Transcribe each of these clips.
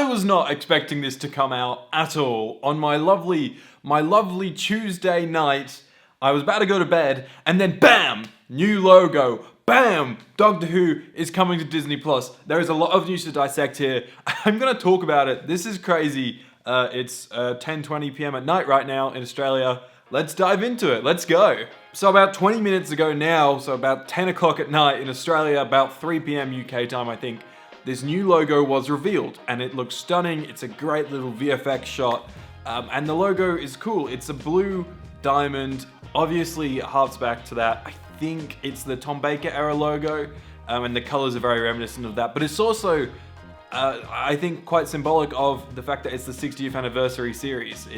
I was not expecting this to come out at all. On my lovely Tuesday night, I was about to go to bed, and then BAM! New logo. BAM! Doctor Who is coming to Disney+. There is a lot of news to dissect here. I'm going to talk about it. This is crazy. It's 10:20 p.m. at night right now in Australia. Let's dive into it. Let's go. So about 20 minutes ago now, so about 10 o'clock at night in Australia, about 3 p.m. UK time, I think, this new logo was revealed, and it looks stunning. It's a great little VFX shot, and the logo is cool. It's a blue diamond. Obviously, it harks back to that. I think it's the Tom Baker era logo, and the colors are very reminiscent of that. But it's also, I think, quite symbolic of the fact that it's the 60th anniversary series.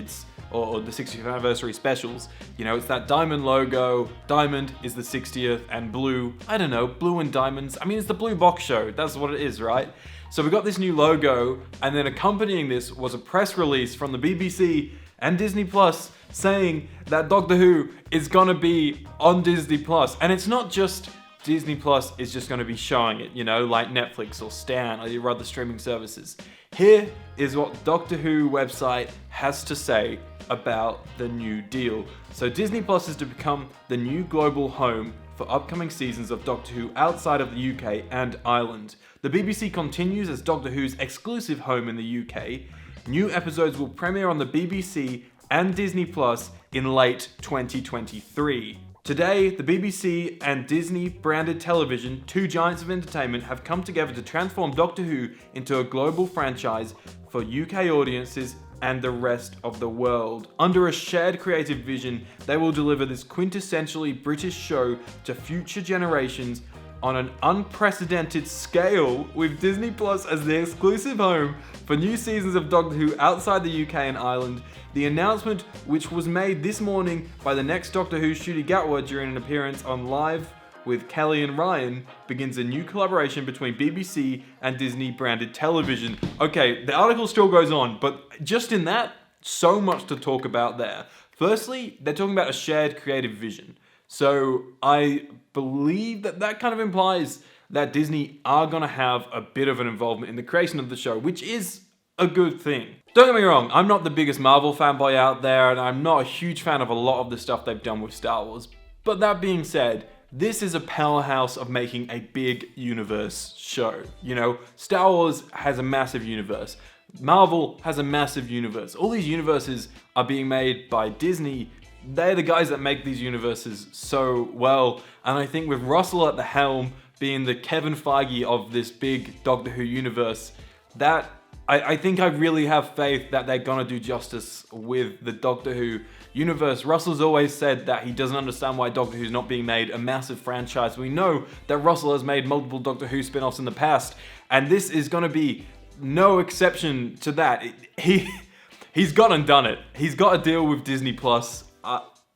Or the 60th anniversary specials. You know, it's that diamond logo. Diamond is the 60th, and blue, I don't know, blue and diamonds. I mean, it's the Blue Box Show. That's what it is, right? So we got this new logo, and then accompanying this was a press release from the BBC and Disney Plus saying that Doctor Who is gonna be on Disney Plus. And it's not just Disney Plus is just gonna be showing it, you know, like Netflix or Stan or your other streaming services. Here is what Doctor Who website has to say about the new deal. So Disney Plus is to become the new global home for upcoming seasons of Doctor Who outside of the UK and Ireland. The BBC continues as Doctor Who's exclusive home in the UK. New episodes will premiere on the BBC and Disney Plus in late 2023. Today, the BBC and Disney branded television, two giants of entertainment, have come together to transform Doctor Who into a global franchise for UK audiences and the rest of the world. Under a shared creative vision, they will deliver this quintessentially British show to future generations on an unprecedented scale, with Disney Plus as the exclusive home for new seasons of Doctor Who outside the UK and Ireland. The announcement, which was made this morning by the next Doctor Who Ncuti Gatwa during an appearance on Live with Kelly and Ryan, begins a new collaboration between BBC and Disney branded television. Okay, the article still goes on, but just in that, so much to talk about there. Firstly, they're talking about a shared creative vision. So I believe that kind of implies that Disney are gonna have a bit of an involvement in the creation of the show, which is a good thing. Don't get me wrong, I'm not the biggest Marvel fanboy out there, and I'm not a huge fan of a lot of the stuff they've done with Star Wars. But that being said, this is a powerhouse of making a big universe show. You know, Star Wars has a massive universe. Marvel has a massive universe. All these universes are being made by Disney. They're the guys that make these universes so well. And I think with Russell at the helm, being the Kevin Feige of this big Doctor Who universe, that I think I really have faith that they're gonna do justice with the Doctor Who universe. Russell's always said that he doesn't understand why Doctor Who's not being made a massive franchise. We know that Russell has made multiple Doctor Who spin-offs in the past, and this is gonna be no exception to that. He's gone and done it. He's got a deal with Disney Plus.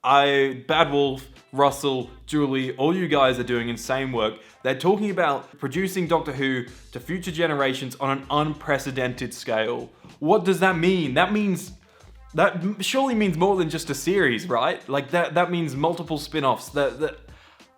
Bad Wolf, Russell, Julie, all you guys are doing insane work. They're talking about producing Doctor Who to future generations on an unprecedented scale. What does that mean? That surely means more than just a series, right? Like that means multiple spin-offs.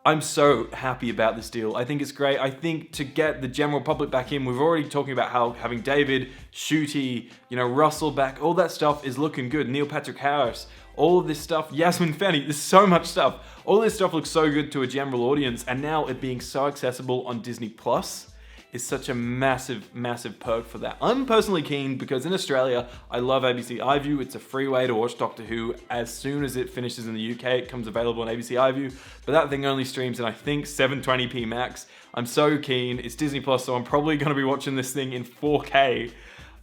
I'm so happy about this deal. I think it's great. I think to get the general public back in, we've already talking about how having David, Ncuti, Russell back, all that stuff is looking good. Neil Patrick Harris, all of this stuff, Yasmin Fenny, there's so much stuff. All this stuff looks so good to a general audience, and now it being so accessible on Disney Plus is such a massive, massive perk for that. I'm personally keen because in Australia, I love ABC iView. It's a free way to watch Doctor Who. As soon as it finishes in the UK, it comes available on ABC iView, but that thing only streams in, I think, 720p max. I'm so keen. It's Disney Plus, so I'm probably gonna be watching this thing in 4K.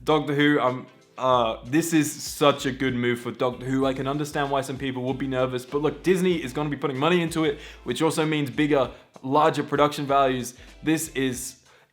Doctor Who, this is such a good move for Doctor Who. I can understand why some people would be nervous, but look, Disney is going to be putting money into it, which also means bigger, larger production values.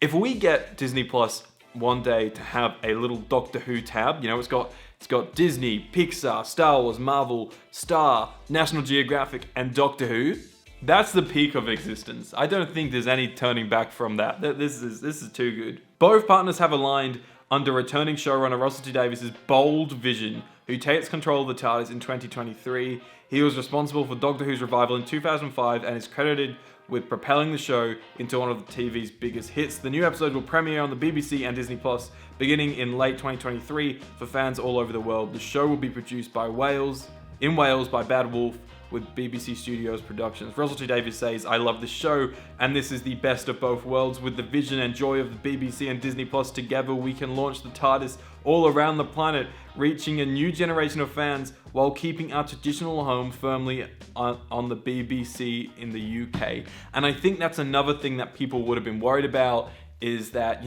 If we get Disney Plus one day to have a little Doctor Who tab, it's got Disney, Pixar, Star Wars, Marvel, Star, National Geographic, and Doctor Who. That's the peak of existence. I don't think there's any turning back from that. This is too good. Both partners have aligned under returning showrunner Russell T Davies' bold vision who takes control of the TARDIS in 2023. He was responsible for Doctor Who's revival in 2005 and is credited with propelling the show into one of the TV's biggest hits. The new episode will premiere on the BBC and Disney Plus beginning in late 2023 for fans all over the world. The show will be produced by Wales by Bad Wolf with BBC Studios Productions. Russell T Davies says, "I love this show, and this is the best of both worlds. With the vision and joy of the BBC and Disney Plus together, we can launch the TARDIS all around the planet, reaching a new generation of fans while keeping our traditional home firmly on the BBC in the UK." And I think that's another thing that people would have been worried about, is that,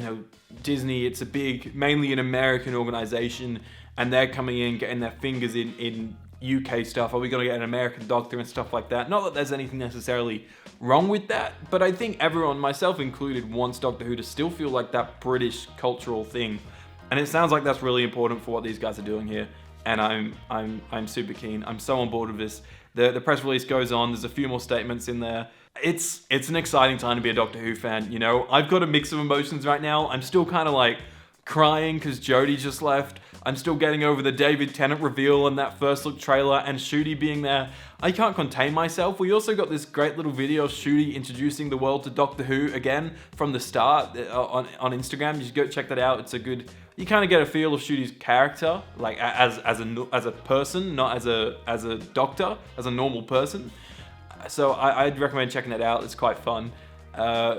Disney, it's a big, mainly an American organization, and they're coming in, getting their fingers in UK stuff. Are we going to get an American Doctor and stuff like that? Not that there's anything necessarily wrong with that, but I think everyone, myself included, wants Doctor Who to still feel like that British cultural thing. And it sounds like that's really important for what these guys are doing here. And I'm super keen. I'm so on board with this. The press release goes on. There's a few more statements in there. It's an exciting time to be a Doctor Who fan. I've got a mix of emotions right now. I'm still kind of like crying because Jodie just left. I'm still getting over the David Tennant reveal and that first look trailer and Shooty being there. I can't contain myself. We also got this great little video of Shooty introducing the world to Doctor Who again from the start on Instagram. You should go check that out. It's a good. You kind of get a feel of Shooty's character, like as a person, not as a doctor, as a normal person. So I'd recommend checking that out. It's quite fun.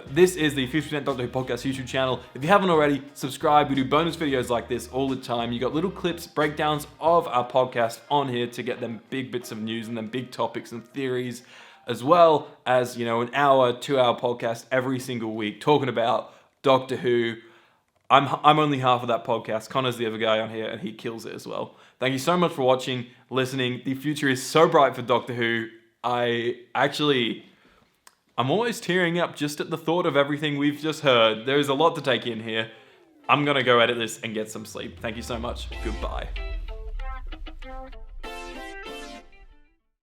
This is the 50% Doctor Who Podcast YouTube channel. If you haven't already, subscribe. We do bonus videos like this all the time. You got little clips, breakdowns of our podcast on here to get them big bits of news and then big topics and theories, as well as, an hour, 2-hour podcast every single week talking about Doctor Who. I'm only half of that podcast. Connor's the other guy on here, and he kills it as well. Thank you so much for watching, listening. The future is so bright for Doctor Who. I'm almost tearing up just at the thought of everything we've just heard. There's a lot to take in here. I'm going to go edit this and get some sleep. Thank you so much. Goodbye.